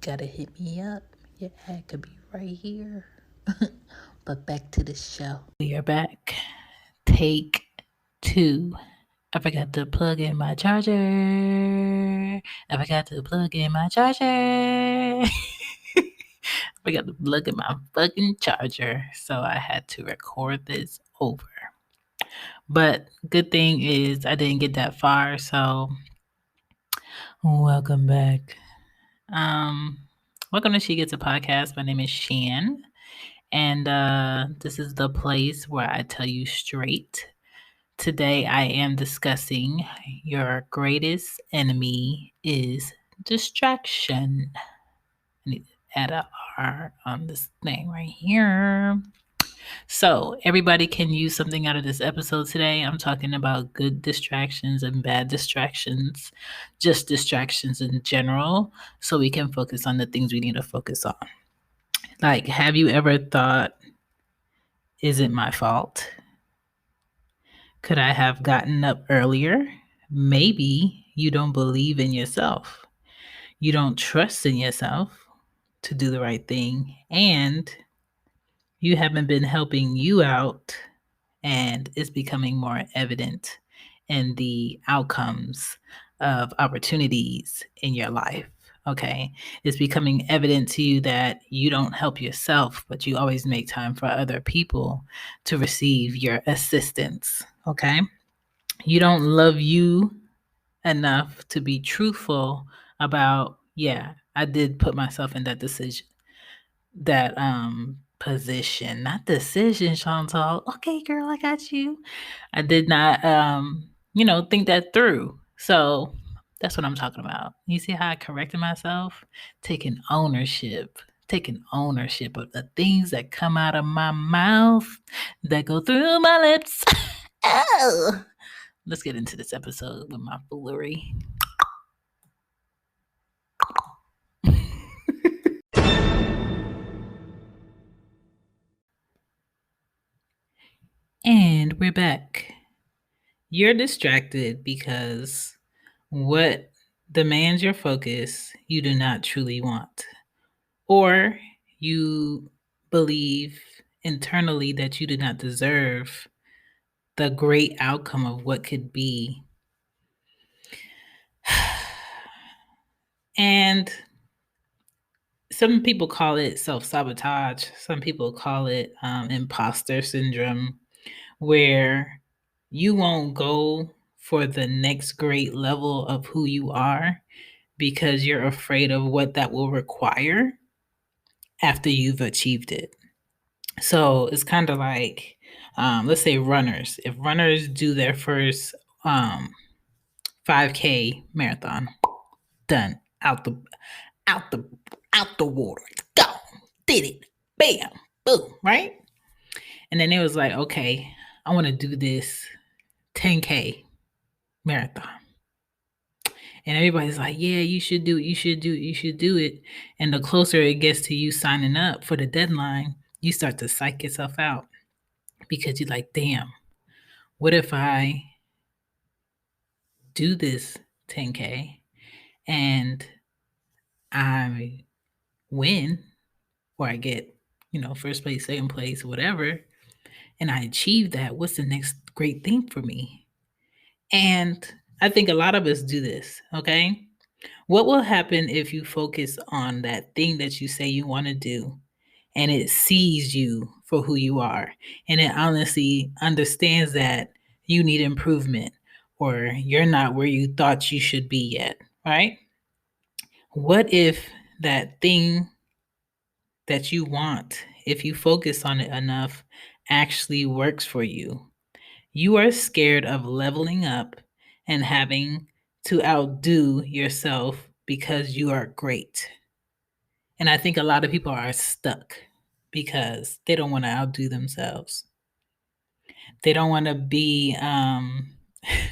gotta hit me up. Your ad could be right here. But back to the show. We are back. Take two. I forgot to plug in my charger. I forgot to plug in my charger. I forgot to plug in my fucking charger. So I had to record this over. But good thing is I didn't get that far. So welcome back. Um, Welcome to She Gets a Podcast. My name is Shan. And this is the place where I tell you straight. Today I am discussing your greatest enemy is distraction. I need to add a R on this thing right here. So, everybody can use something out of this episode today. I'm talking about good distractions and bad distractions, just distractions in general, so we can focus on the things we need to focus on. Like, have you ever thought, is it my fault? Could I have gotten up earlier? Maybe you don't believe in yourself. You don't trust in yourself to do the right thing, and you haven't been helping you out, and it's becoming more evident in the outcomes of opportunities in your life. Okay. It's becoming evident to you that you don't help yourself, but you always make time for other people to receive your assistance. Okay. You don't love you enough to be truthful about, yeah, I did put myself in that decision, that position, not decision, Chantal. Okay, girl, I got you. I did not think that through. So that's what I'm talking about. You see how I corrected myself? Taking ownership of the things that come out of my mouth, that go through my lips. Oh. Let's get into this episode with my foolery. And we're back. You're distracted because what demands your focus you do not truly want, or you believe internally that you do not deserve the great outcome of what could be. And some people call it self-sabotage. Some people call it imposter syndrome, where you won't go for the next great level of who you are because you're afraid of what that will require after you've achieved it. So it's kind of like, let's say runners. If runners do their first 5K marathon, done, out the out the out the water, gone, did it, bam, boom, right? And then it was like, okay, I want to do this 10K marathon. And everybody's like, yeah, you should do it, you should do it, you should do it. And the closer it gets to you signing up for the deadline, you start to psych yourself out because you're like, damn, what if I do this 10K and I win, or I get, first place, second place, whatever, and I achieve that? What's the next great thing for me? And I think a lot of us do this, okay? What will happen if you focus on that thing that you say you want to do and it sees you for who you are, and it honestly understands that you need improvement or you're not where you thought you should be yet, right? What if that thing that you want, if you focus on it enough, actually works for you? You are scared of leveling up and having to outdo yourself because you are great. And I think a lot of people are stuck because they don't want to outdo themselves. They don't want to be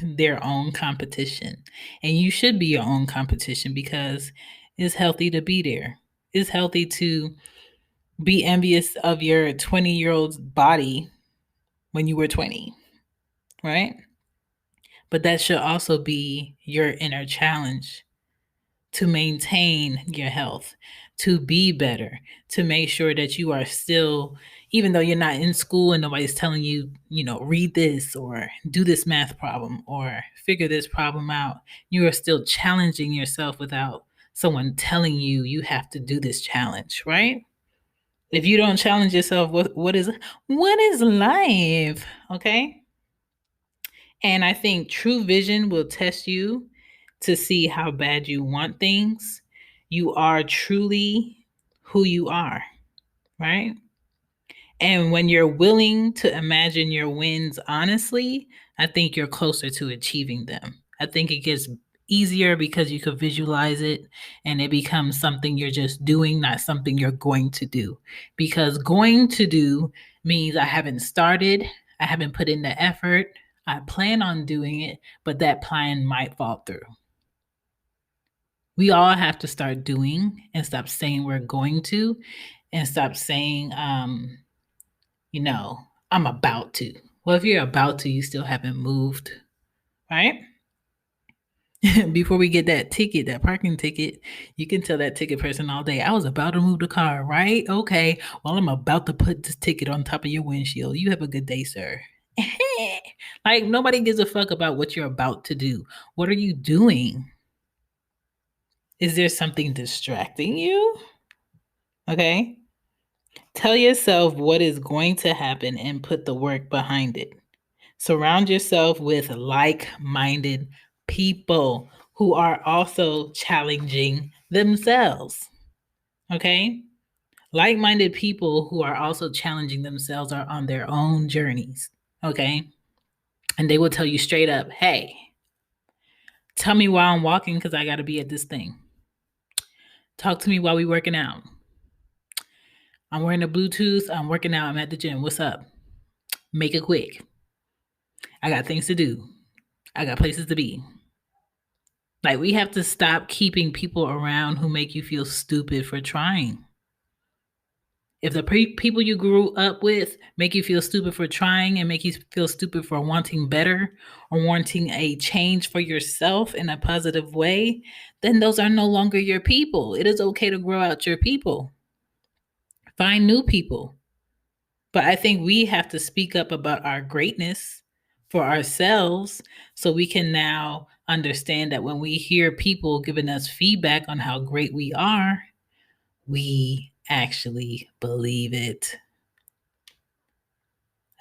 their own competition. And you should be your own competition because it's healthy to be there. It's healthy to be envious of your 20-year-old's body when you were 20, right? But that should also be your inner challenge to maintain your health, to be better, to make sure that you are still, even though you're not in school and nobody's telling you, read this or do this math problem or figure this problem out, you are still challenging yourself without someone telling you you have to do this challenge, right? If you don't challenge yourself, what is life? Okay? And I think true vision will test you to see how bad you want things. You are truly who you are, right? And when you're willing to imagine your wins honestly, I think you're closer to achieving them. I think it gets easier because you could visualize it and it becomes something you're just doing, not something you're going to do. Because going to do means I haven't started, I haven't put in the effort, I plan on doing it, but that plan might fall through. We all have to start doing and stop saying we're going to and stop saying, I'm about to. Well, if you're about to, you still haven't moved, right? Before we get that ticket, that parking ticket, you can tell that ticket person all day, I was about to move the car, right? Okay. Well, I'm about to put this ticket on top of your windshield. You have a good day, sir. Like, nobody gives a fuck about what you're about to do. What are you doing? Is there something distracting you? Okay. Tell yourself what is going to happen and put the work behind it. Surround yourself with like minded people who are also challenging themselves. Okay? Like minded people who are also challenging themselves are on their own journeys. Okay? And they will tell you straight up, hey, tell me while I'm walking because I got to be at this thing. Talk to me while we working out. I'm wearing a Bluetooth. I'm working out. I'm at the gym. What's up? Make it quick. I got things to do. I got places to be. Like, we have to stop keeping people around who make you feel stupid for trying. If the people you grew up with make you feel stupid for trying and make you feel stupid for wanting better or wanting a change for yourself in a positive way, then those are no longer your people. It is okay to grow out your people. Find new people. But I think we have to speak up about our greatness for ourselves so we can now understand that when we hear people giving us feedback on how great we are, we actually believe it.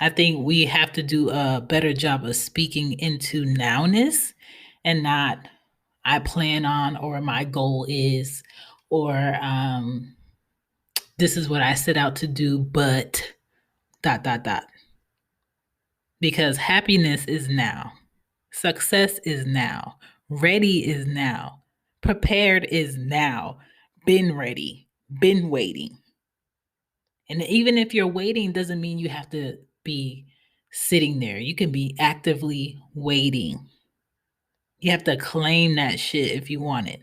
I think we have to do a better job of speaking into nowness and not I plan on or my goal is or this is what I set out to do, but ... Because happiness is now. Success is now. Ready is now. Prepared is now. Been ready. Been waiting. And even if you're waiting, doesn't mean you have to be sitting there. You can be actively waiting. You have to claim that shit if you want it.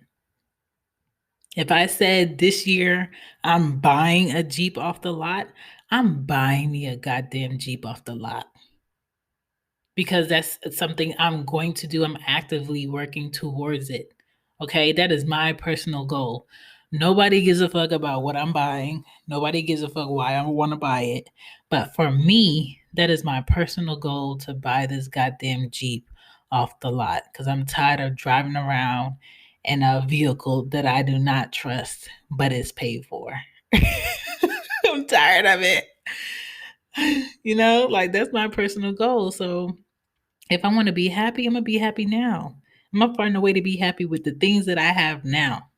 If I said this year I'm buying a Jeep off the lot, I'm buying me a goddamn Jeep off the lot. Because that's something I'm going to do. I'm actively working towards it. Okay, that is my personal goal. Nobody gives a fuck about what I'm buying. Nobody gives a fuck why I want to buy it. But for me, that is my personal goal to buy this goddamn Jeep off the lot because I'm tired of driving around in a vehicle that I do not trust, but is paid for. I'm tired of it. Like, that's my personal goal. So if I want to be happy, I'm going to be happy now. I'm going to find a way to be happy with the things that I have now.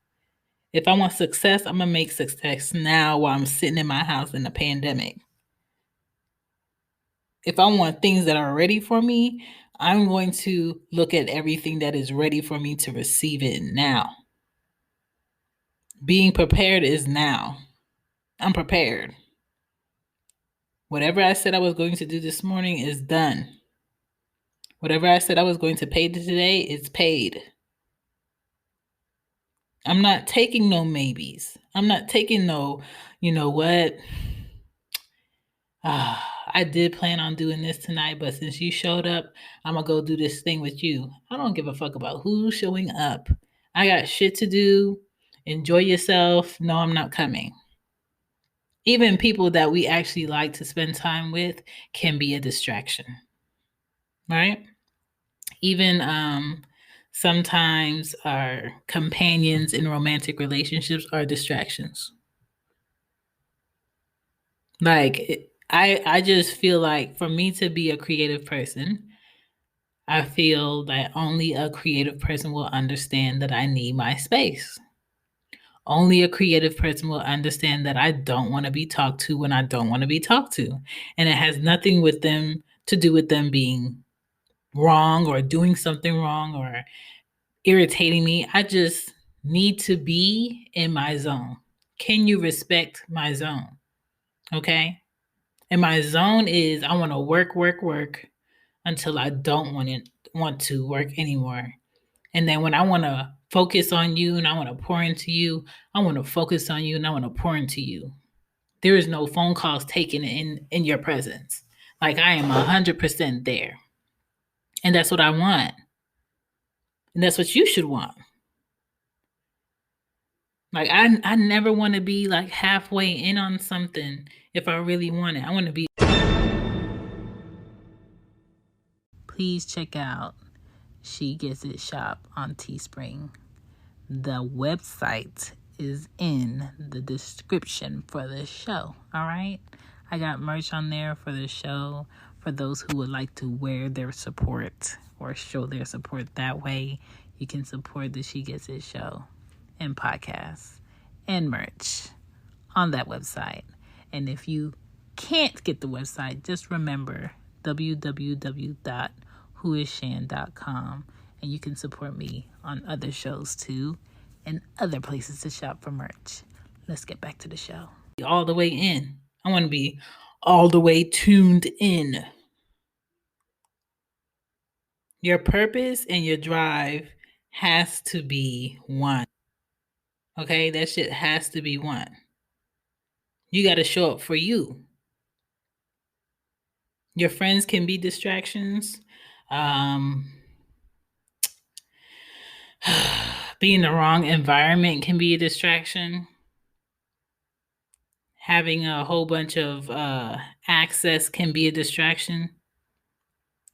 If I want success, I'm going to make success now while I'm sitting in my house in a pandemic. If I want things that are ready for me, I'm going to look at everything that is ready for me to receive it now. Being prepared is now. I'm prepared. Whatever I said I was going to do this morning is done. Whatever I said I was going to pay today is paid. I'm not taking no maybes. I'm not taking no, you know what? I did plan on doing this tonight, but since you showed up, I'm going to go do this thing with you. I don't give a fuck about who's showing up. I got shit to do. Enjoy yourself. No, I'm not coming. Even people that we actually like to spend time with can be a distraction, right? Even sometimes our companions in romantic relationships are distractions. Like I just feel like for me to be a creative person, I feel that only a creative person will understand that I need my space. Only a creative person will understand that I don't want to be talked to when I don't want to be talked to. And it has nothing with them to do with them being wrong or doing something wrong or irritating me. I just need to be in my zone. Can you respect my zone? Okay? And my zone is I want to work until I don't want to work anymore. And then when I want to focus on you and I want to pour into you, I want to focus on you and I want to pour into you. There is no phone calls taken in your presence. Like I am 100% there. And that's what I want. And that's what you should want. Like I never want to be like halfway in on something if I really want it. I want to be. Please check out She Gets It Shop on Teespring. The website is in the description for the show. All right. I got merch on there for the show for those who would like to wear their support or show their support that way. You can support the She Gets It show and podcasts and merch on that website. And if you can't get the website, just remember www.whoisshan.com, and you can support me on other shows too and other places to shop for merch. Let's get back to the show. All the way in. I want to be all the way tuned in. Your purpose and your drive has to be one. Okay? That shit has to be one. You got to show up for you. Your friends can be distractions. Being in the wrong environment can be a distraction. Having a whole bunch of access can be a distraction.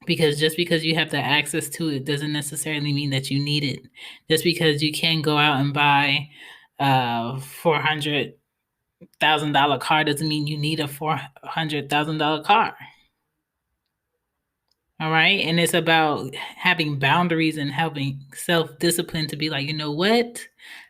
Because just because you have the access to it doesn't necessarily mean that you need it. Just because you can go out and buy a $400,000 car doesn't mean you need a $400,000 car. All right. And it's about having boundaries and having self-discipline to be like, you know what?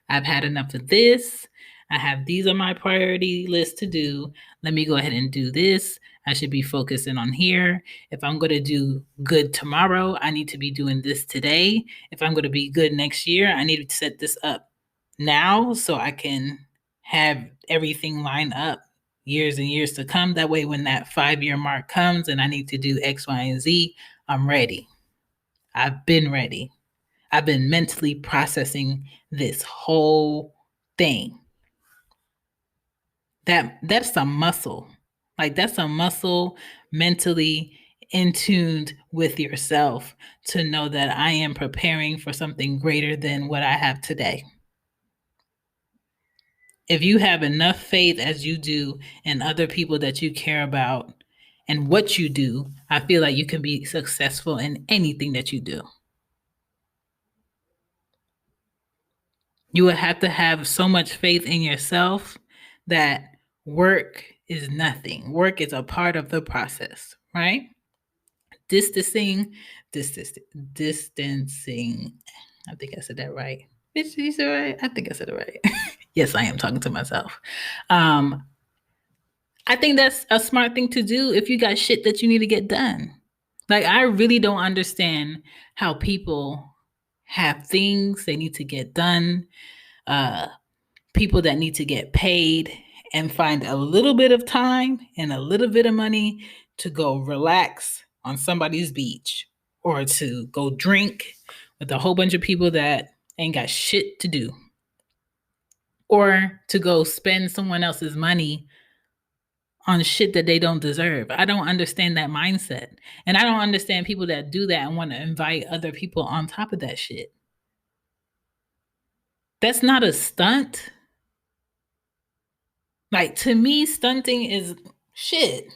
I've had enough of this. I have these on my priority list to do. Let me go ahead and do this. I should be focusing on here. If I'm going to do good tomorrow, I need to be doing this today. If I'm going to be good next year, I need to set this up now so I can have everything line up years and years to come. That way, when that 5-year mark comes and I need to do X, Y, and Z, I'm ready. I've been ready. I've been mentally processing this whole thing. That's a muscle. Like that's a muscle mentally in tuned with yourself to know that I am preparing for something greater than what I have today. If you have enough faith as you do in other people that you care about and what you do, I feel like you can be successful in anything that you do. You would have to have so much faith in yourself that work is nothing. Work is a part of the process, right? Distancing. I think I said that right. Bitch, you said right? I think I said it right. Yes, I am talking to myself. I think that's a smart thing to do if you got shit that you need to get done. Like, I really don't understand how people have things they need to get done, people that need to get paid, and find a little bit of time and a little bit of money to go relax on somebody's beach or to go drink with a whole bunch of people that ain't got shit to do, or to go spend someone else's money on shit that they don't deserve. I don't understand that mindset. And I don't understand people that do that and want to invite other people on top of that shit. That's not a stunt. Like, to me, stunting is shit.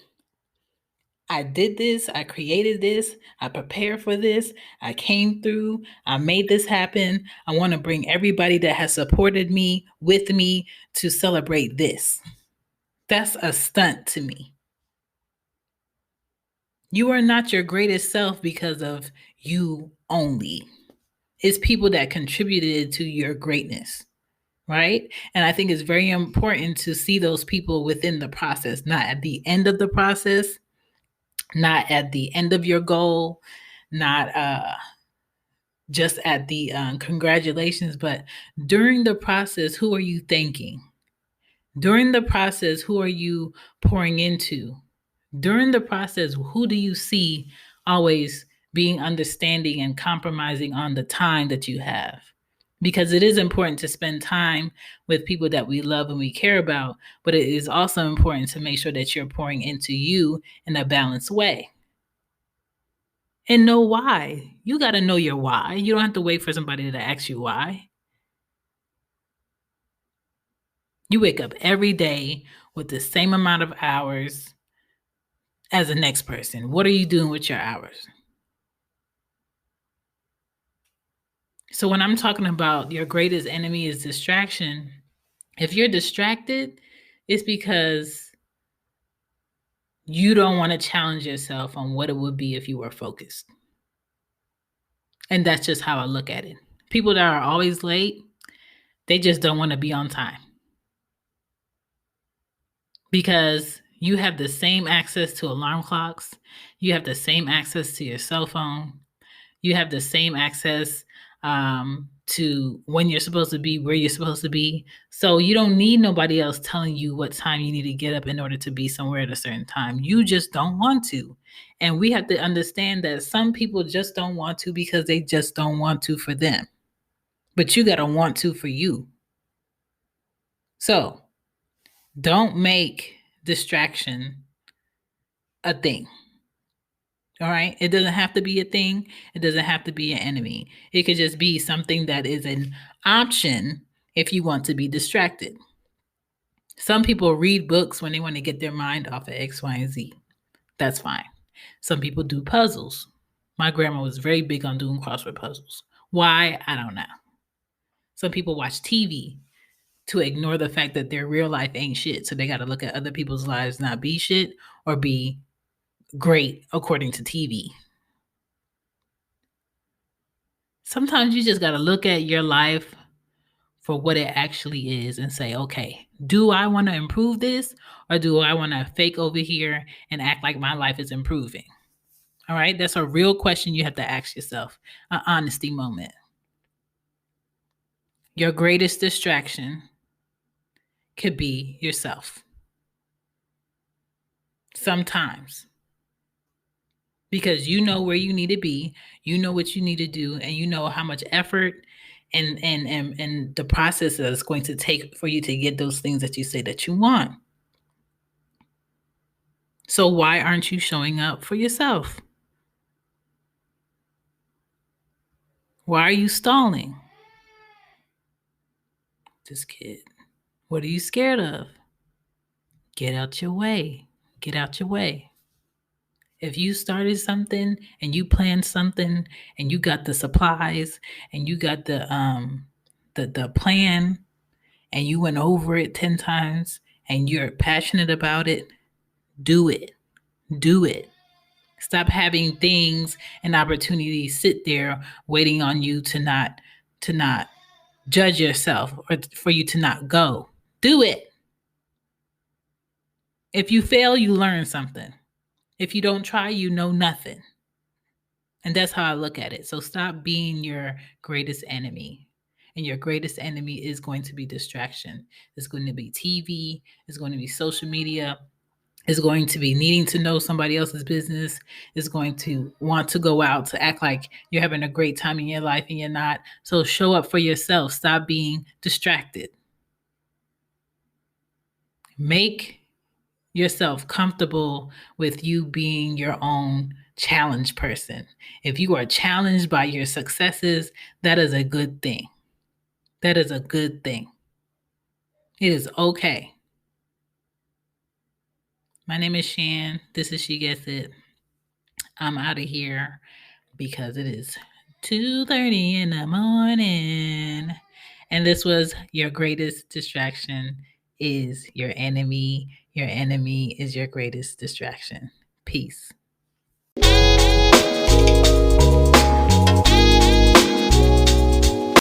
I did this, I created this, I prepared for this, I came through, I made this happen. I want to bring everybody that has supported me with me to celebrate this. That's a stunt to me. You are not your greatest self because of you only. It's people that contributed to your greatness, right? And I think it's very important to see those people within the process, not at the end of the process, not at the end of your goal, not just at the congratulations, but during the process, who are you thanking? During the process, who are you pouring into? During the process, who do you see always being understanding and compromising on the time that you have? Because it is important to spend time with people that we love and we care about, but it is also important to make sure that you're pouring into you in a balanced way. And know why. You got to know your why. You don't have to wait for somebody to ask you why. You wake up every day with the same amount of hours as the next person. What are you doing with your hours? So when I'm talking about your greatest enemy is distraction, if you're distracted, it's because you don't want to challenge yourself on what it would be if you were focused. And that's just how I look at it. People that are always late, they just don't want to be on time. Because you have the same access to alarm clocks, you have the same access to your cell phone, you have the same access to when you're supposed to be, where you're supposed to be. So you don't need nobody else telling you what time you need to get up in order to be somewhere at a certain time. You just don't want to. And we have to understand that some people just don't want to because they just don't want to for them. But you got to want to for you. So don't make distraction a thing. All right. It doesn't have to be a thing. It doesn't have to be an enemy. It could just be something that is an option if you want to be distracted. Some people read books when they want to get their mind off of X, Y, and Z. That's fine. Some people do puzzles. My grandma was very big on doing crossword puzzles. Why? I don't know. Some people watch TV to ignore the fact that their real life ain't shit. So they got to look at other people's lives not be shit or be great according to TV. Sometimes you just got to look at your life for what it actually is and say, okay, do I want to improve this or do I want to fake over here and act like my life is improving? All right, that's a real question you have to ask yourself, an honesty moment. Your greatest distraction could be yourself. Sometimes. Because you know where you need to be, you know what you need to do, and you know how much effort and the process that it's going to take for you to get those things that you say that you want. So why aren't you showing up for yourself? Why are you stalling? This kid. What are you scared of? Get out your way. Get out your way. If you started something and you planned something and you got the supplies and you got the plan and you went over it 10 times and you're passionate about it, do it. Do it. Stop having things and opportunities sit there waiting on you to not judge yourself or for you to not go. Do it. If you fail, you learn something. If you don't try, you know nothing. And that's how I look at it. So stop being your greatest enemy. And your greatest enemy is going to be distraction. It's going to be TV, it's going to be social media, is going to be needing to know somebody else's business, is going to want to go out to act like you're having a great time in your life and you're not. So show up for yourself. Stop being distracted. Make yourself comfortable with you being your own challenge person. If you are challenged by your successes, that is a good thing. That is a good thing. It is okay. My name is Shan. This is She Gets It. I'm out of here because it is 2:30 in the morning. And this was your greatest distraction is your enemy. Your enemy is your greatest distraction. Peace.